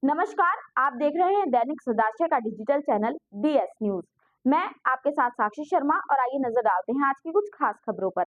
नमस्कार, आप देख रहे हैं दैनिक सदाशय का डिजिटल चैनल DS न्यूज। मैं आपके साथ साक्षी शर्मा और आइए नजर डालते हैं आज की कुछ खास खबरों पर।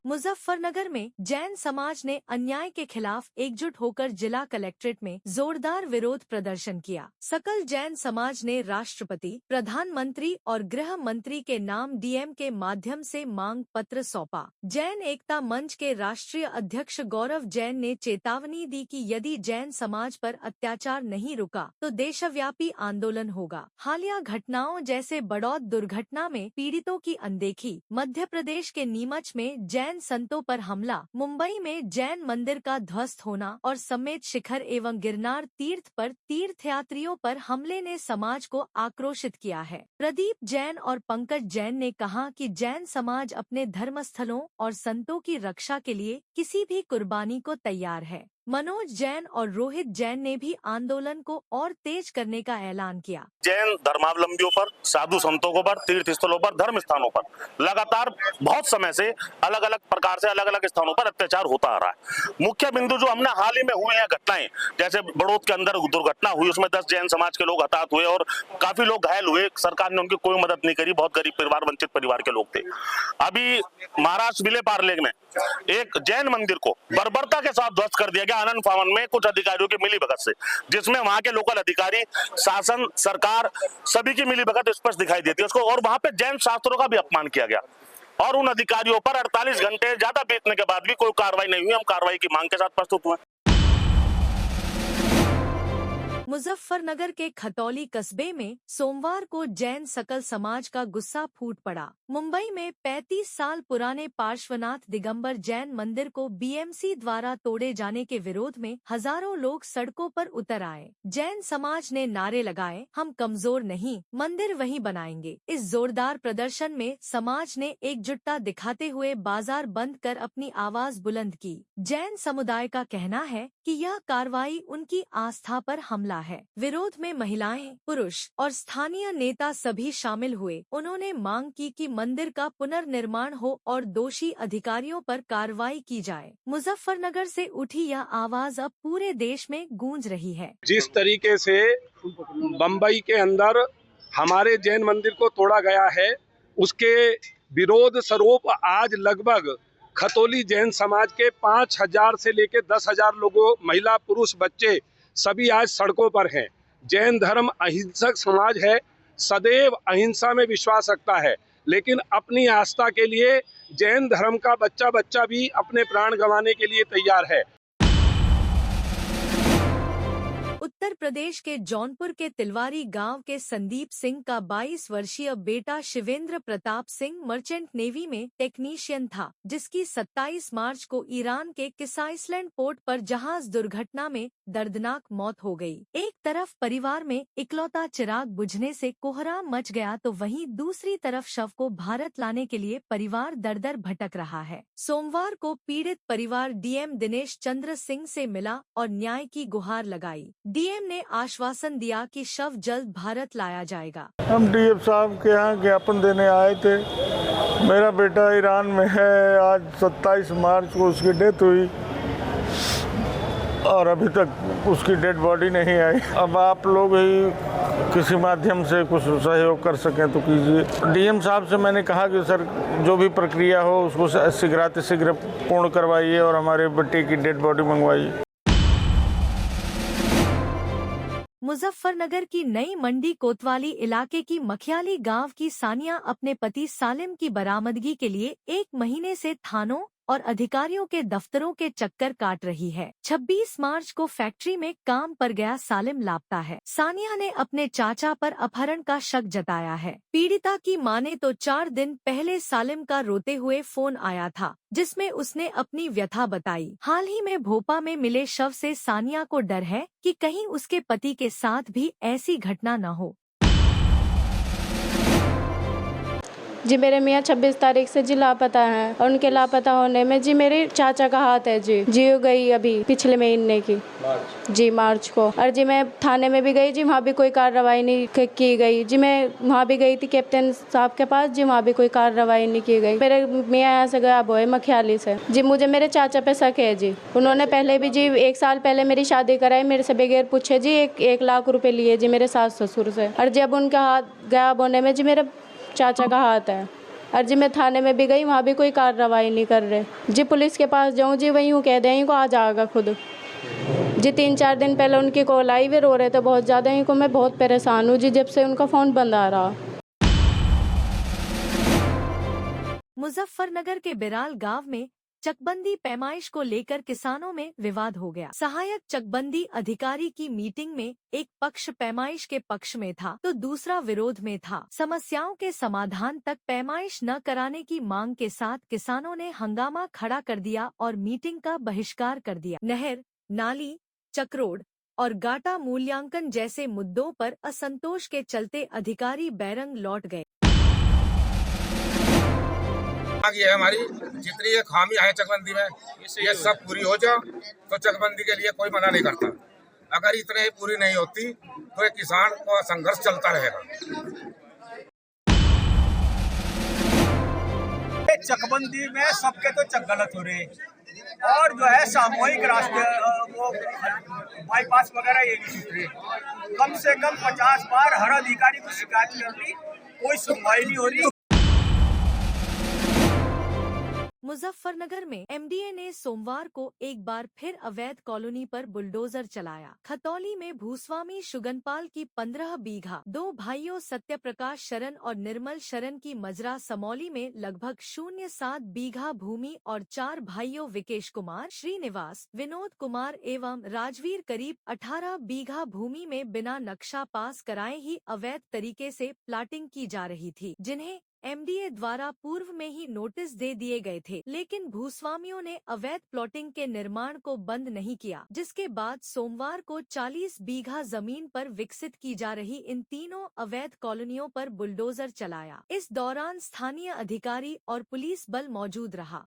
मुजफ्फरनगर में जैन समाज ने अन्याय के खिलाफ एकजुट होकर जिला कलेक्ट्रेट में जोरदार विरोध प्रदर्शन किया। सकल जैन समाज ने राष्ट्रपति, प्रधानमंत्री और गृह मंत्री के नाम DM के माध्यम से मांग पत्र सौंपा। जैन एकता मंच के राष्ट्रीय अध्यक्ष गौरव जैन ने चेतावनी दी कि यदि जैन समाज पर अत्याचार नहीं रुका तो देशव्यापी आंदोलन होगा। हालिया घटनाओं जैसे बड़ौद दुर्घटना में पीड़ितों की अनदेखी, मध्य प्रदेश के नीमच में जैन संतों पर हमला, मुंबई में जैन मंदिर का ध्वस्त होना और समेत शिखर एवं गिरनार तीर्थ पर तीर्थयात्रियों पर हमले ने समाज को आक्रोशित किया है। प्रदीप जैन और पंकज जैन ने कहा कि जैन समाज अपने धर्मस्थलों और संतों की रक्षा के लिए किसी भी कुर्बानी को तैयार है। मनोज जैन और रोहित जैन ने भी आंदोलन को और तेज करने का ऐलान किया। जैन धर्मावलंबियों पर, साधु संतों पर, तीर्थ स्थलों पर, धर्म स्थानों पर लगातार बहुत समय से अलग अलग प्रकार से अलग अलग स्थानों पर अत्याचार होता आ रहा है। मुख्य बिंदु जो हमने हाल ही में हुए हैं घटनाएं, जैसे बड़ौद के अंदर दुर्घटना हुई, उसमें 10 जैन समाज के लोग हताहत हुए और काफी लोग घायल हुए। सरकार ने उनकी कोई मदद नहीं करी, बहुत गरीब परिवार, वंचित परिवार के लोग थे। अभी महाराष्ट्र विले पार्ले में एक जैन मंदिर को बर्बरता के साथ ध्वस्त कर दिया गया आनंद फावन में कुछ अधिकारियों की मिलीभगत से, जिसमें वहां के लोकल अधिकारी, शासन, सरकार सभी की मिलीभगत स्पष्ट दिखाई देती है उसको। और वहां पे जैन शास्त्रों का भी अपमान किया गया और उन अधिकारियों पर 48 घंटे ज्यादा बीतने के बाद भी कोई कार्रवाई नहीं हुई। हम कार्रवाई की मांग के साथ प्रस्तुत हुए। मुजफ्फरनगर के खतौली कस्बे में सोमवार को जैन सकल समाज का गुस्सा फूट पड़ा। मुंबई में 35 साल पुराने पार्श्वनाथ दिगंबर जैन मंदिर को BMC द्वारा तोड़े जाने के विरोध में हजारों लोग सड़कों पर उतर आए। जैन समाज ने नारे लगाए, हम कमजोर नहीं, मंदिर वहीं बनाएंगे। इस जोरदार प्रदर्शन में समाज ने एकजुटता दिखाते हुए बाजार बंद कर अपनी आवाज बुलंद की। जैन समुदाय का कहना है कि यह कार्रवाई उनकी आस्था पर हमला है। विरोध में महिलाएं, पुरुष और स्थानीय नेता सभी शामिल हुए। उन्होंने मांग की कि मंदिर का पुनर्निर्माण हो और दोषी अधिकारियों पर कार्रवाई की जाए। मुजफ्फरनगर से उठी यह आवाज अब पूरे देश में गूंज रही है। जिस तरीके से बम्बई के अंदर हमारे जैन मंदिर को तोड़ा गया है, उसके विरोध स्वरूप आज लगभग खतौली जैन समाज के 5,000 से लेकर 10,000 लोगों, महिला, पुरुष, बच्चे सभी आज सड़कों पर हैं। जैन धर्म अहिंसक समाज है, सदैव अहिंसा में विश्वास रखता है, लेकिन अपनी आस्था के लिए जैन धर्म का बच्चा बच्चा भी अपने प्राण गंवाने के लिए तैयार है। उत्तर प्रदेश के जौनपुर के तिलवारी गांव के संदीप सिंह का 22 वर्षीय बेटा शिवेंद्र प्रताप सिंह मर्चेंट नेवी में टेक्नीशियन था, जिसकी 27 मार्च को ईरान के किस आइसलैंड पोर्ट पर जहाज दुर्घटना में दर्दनाक मौत हो गई। एक तरफ परिवार में इकलौता चिराग बुझने से कोहराम मच गया तो वहीं दूसरी तरफ शव को भारत लाने के लिए परिवार दर दर भटक रहा है। सोमवार को पीड़ित परिवार DM दिनेश चंद्र सिंह से मिला और न्याय की गुहार लगाई। DM ने आश्वासन दिया कि शव जल्द भारत लाया जाएगा। हम DF साहब के यहाँ ज्ञापन देने आए थे। मेरा बेटा ईरान में है, आज 27 मार्च को उसकी डेथ हुई और अभी तक उसकी डेड बॉडी नहीं आई। अब आप लोग ही किसी माध्यम से कुछ सहयोग कर सकें तो कीजिए। DM साहब से मैंने कहा कि सर जो भी प्रक्रिया हो उसको शीघ्र पूर्ण करवाइए और हमारे बेटे की डेड बॉडी मंगवाइए। मुजफ्फरनगर की नई मंडी कोतवाली इलाके की मखियाली गांव की सानिया अपने पति सालिम की बरामदगी के लिए 1 महीने से थानों और अधिकारियों के दफ्तरों के चक्कर काट रही है। 26 मार्च को फैक्ट्री में काम पर गया सालिम लापता है। सानिया ने अपने चाचा पर अपहरण का शक जताया है। पीड़िता की माने तो 4 दिन पहले सालिम का रोते हुए फोन आया था, जिसमें उसने अपनी व्यथा बताई। हाल ही में भोपा में मिले शव से सानिया को डर है कि कहीं उसके पति के साथ भी ऐसी घटना न हो। जी मेरे मियाँ 26 तारीख से जी लापता हैं और उनके लापता होने में जी मेरे चाचा का हाथ है जी हो गई अभी पिछले महीने की जी मार्च को। और जी मैं थाने में भी गई जी, वहाँ भी कोई कार्रवाई नहीं की गई जी। मैं वहाँ भी गई थी कैप्टन साहब के पास जी, वहाँ भी कोई कार्रवाई नहीं की गई। मेरे मियाँ यहाँ से गया बोए मखियाली से जी। मुझे मेरे चाचा पे शक है जी। उन्होंने पहले भी जी 1 साल पहले मेरी शादी कराई, मेरे से बगैर पूछे जी 1 लाख रुपए लिए जी मेरे सास ससुर से। और जब उनका हाथ गायब होने में जी मेरे चाचा का हाथ है। और जी मैं थाने में भी गई, वहाँ भी कोई कार्रवाई नहीं कर रहे जी। पुलिस के पास जाऊँ जी, वहीं कह दें इनको आ जाएगा खुद जी। 3-4 दिन पहले उनकी कॉल आई, वे रो रहे थे बहुत ज़्यादा। इनको मैं बहुत परेशान हूँ जी, जब से उनका फ़ोन बंद आ रहा। मुजफ्फरनगर के बिराल गांव में चकबंदी पैमाइश को लेकर किसानों में विवाद हो गया। सहायक चकबंदी अधिकारी की मीटिंग में एक पक्ष पैमाइश के पक्ष में था तो दूसरा विरोध में था। समस्याओं के समाधान तक पैमाइश न कराने की मांग के साथ किसानों ने हंगामा खड़ा कर दिया और मीटिंग का बहिष्कार कर दिया। नहर, नाली, चक्रोड और गाटा मूल्यांकन जैसे मुद्दों पर असंतोष के चलते अधिकारी बैरंग लौट गए। ये हमारी जितनी ये खामी है चकबंदी में, ये सब पूरी हो जाओ तो चकबंदी के लिए कोई मना नहीं करता। अगर इतने ही पूरी नहीं होती तो ये किसान का संघर्ष चलता रहेगा। चकबंदी में सबके तो चक गलत हो रहे और जो है सामूहिक रास्ते वो बाईपास वगैरह ये नहीं छूट रहे। कम से कम 50 बार हर अधिकारी को शिकायत कर ली, कोई सुनवाई नहीं हो रही। मुजफ्फरनगर में एमडीए ने सोमवार को एक बार फिर अवैध कॉलोनी पर बुलडोजर चलाया। खतौली में भूस्वामी शुगनपाल की 15 बीघा 2 भाइयों सत्यप्रकाश शरण और निर्मल शरण की मजरा समौली में लगभग 0.7 बीघा भूमि और 4 भाइयों विकेश कुमार, श्रीनिवास, विनोद कुमार एवं राजवीर करीब 18 बीघा भूमि में बिना नक्शा पास कराए ही अवैध तरीके से प्लाटिंग की जा रही थी, जिन्हें एमडीए द्वारा पूर्व में ही नोटिस दे दिए गए थे। लेकिन भूस्वामियों ने अवैध प्लॉटिंग के निर्माण को बंद नहीं किया, जिसके बाद सोमवार को 40 बीघा जमीन पर विकसित की जा रही इन तीनों अवैध कॉलोनियों पर बुलडोजर चलाया। इस दौरान स्थानीय अधिकारी और पुलिस बल मौजूद रहा।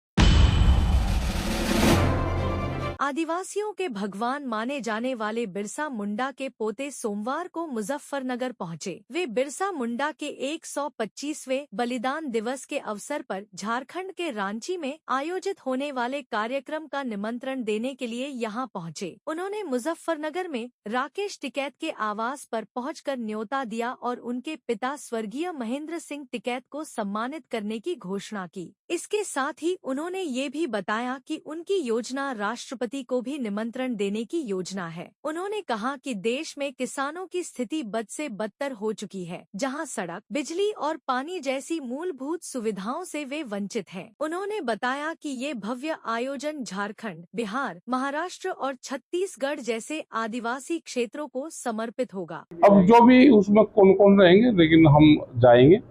आदिवासियों के भगवान माने जाने वाले बिरसा मुंडा के पोते सोमवार को मुजफ्फरनगर पहुंचे। वे बिरसा मुंडा के 125वें बलिदान दिवस के अवसर पर झारखंड के रांची में आयोजित होने वाले कार्यक्रम का निमंत्रण देने के लिए यहां पहुंचे। उन्होंने मुजफ्फरनगर में राकेश टिकैत के आवास पर पहुंचकर न्योता दिया और उनके पिता स्वर्गीय महेंद्र सिंह टिकैत को सम्मानित करने की घोषणा की। इसके साथ ही उन्होंने ये भी बताया कि उनकी योजना राष्ट्रपति को भी निमंत्रण देने की योजना है। उन्होंने कहा कि देश में किसानों की स्थिति बद से बदतर हो चुकी है, जहां सड़क, बिजली और पानी जैसी मूलभूत सुविधाओं से वे वंचित हैं। उन्होंने बताया कि ये भव्य आयोजन झारखंड, बिहार, महाराष्ट्र और छत्तीसगढ़ जैसे आदिवासी क्षेत्रों को समर्पित होगा। अब जो भी उसमें कौन कौन रहेंगे, लेकिन हम जाएंगे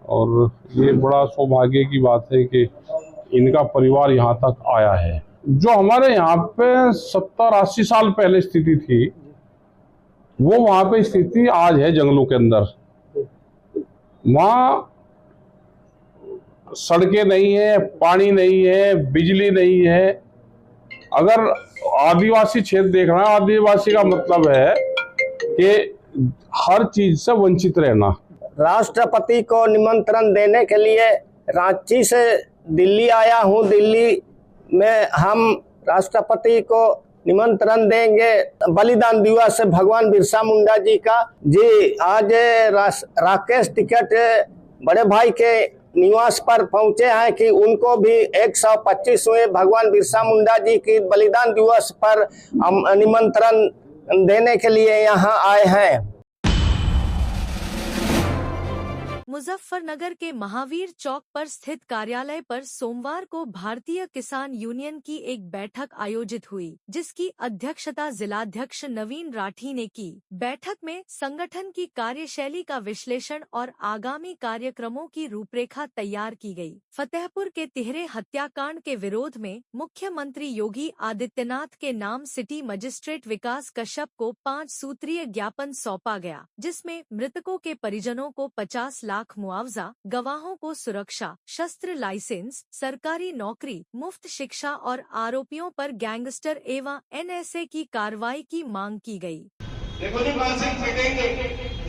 और ये बड़ा सौभाग्य की बात है कि इनका परिवार यहाँ तक आया है। जो हमारे यहाँ पे 70-80 साल पहले स्थिति थी, वो वहाँ पे स्थिति आज है जंगलों के अंदर। वहाँ सड़कें नहीं है, पानी नहीं है, बिजली नहीं है। अगर आदिवासी क्षेत्र देख रहा है, आदिवासी का मतलब है कि हर चीज से वंचित रहना। राष्ट्रपति को निमंत्रण देने के लिए रांची से दिल्ली आया हूं। दिल्ली में हम राष्ट्रपति को निमंत्रण देंगे बलिदान दिवस भगवान बिरसा मुंडा जी का। जी आज राकेश टिकैत बड़े भाई के निवास पर पहुंचे हैं कि उनको भी 125वें भगवान बिरसा मुंडा जी की बलिदान दिवस पर हम निमंत्रण देने के लिए यहाँ आए हैं। मुजफ्फरनगर के महावीर चौक पर स्थित कार्यालय पर सोमवार को भारतीय किसान यूनियन की एक बैठक आयोजित हुई, जिसकी अध्यक्षता जिलाध्यक्ष नवीन राठी ने की। बैठक में संगठन की कार्यशैली का विश्लेषण और आगामी कार्यक्रमों की रूपरेखा तैयार की गई। फतेहपुर के तिहरे हत्याकांड के विरोध में मुख्यमंत्री योगी आदित्यनाथ के नाम सिटी मजिस्ट्रेट विकास कश्यप को 5 सूत्रीय ज्ञापन सौंपा गया, जिसमें मृतकों के परिजनों को 50 लाख लाख मुआवजा, गवाहों को सुरक्षा, शस्त्र लाइसेंस, सरकारी नौकरी, मुफ्त शिक्षा और आरोपियों पर गैंगस्टर एवं NSA की कार्रवाई की मांग की गई। देखो जी, मानसिक मीटिंग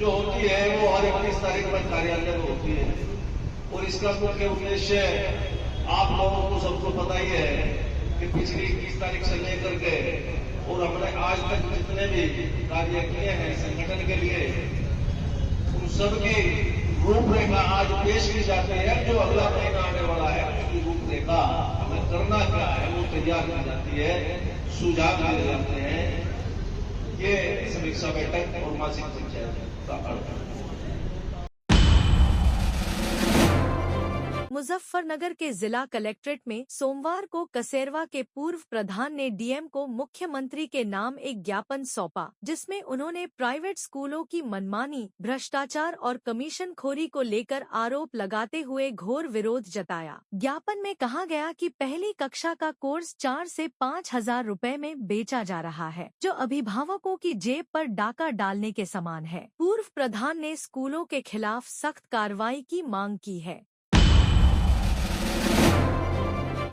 जो होती है वो हर 21 तारीख पर कार्यालय में होती है और इसका मुख्य उद्देश्य आप लोगों को सबको पता ही है कि पिछली 21 तारीख से लेकर के और हमने आज तक जितने भी कार्य किए हैं संगठन के लिए उन सबकी रूपरेखा आज पेश की जाती है। जो अगला महीना आने वाला है उसकी रूपरेखा हमें करना क्या है वो तैयार की जाती है, सुझाव दिए जाते हैं। ये समीक्षा बैठक और मासिक पंचायत का अर्थ है। मुजफ्फरनगर के जिला कलेक्ट्रेट में सोमवार को कसेरवा के पूर्व प्रधान ने DM को मुख्यमंत्री के नाम एक ज्ञापन सौंपा, जिसमें उन्होंने प्राइवेट स्कूलों की मनमानी, भ्रष्टाचार और कमीशनखोरी को लेकर आरोप लगाते हुए घोर विरोध जताया। ज्ञापन में कहा गया कि पहली कक्षा का कोर्स 4 से 5 हजार रुपए में बेचा जा रहा है, जो अभिभावकों की जेब पर डाका डालने के समान है। पूर्व प्रधान ने स्कूलों के खिलाफ सख्त कार्रवाई की मांग की है।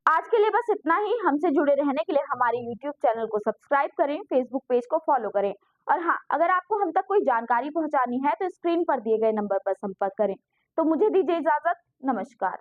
आज के लिए बस इतना ही। हमसे जुड़े रहने के लिए हमारे YouTube चैनल को सब्सक्राइब करें, Facebook पेज को फॉलो करें और हाँ, अगर आपको हम तक कोई जानकारी पहुंचानी है तो स्क्रीन पर दिए गए नंबर पर संपर्क करें। तो मुझे दीजिए इजाजत। नमस्कार।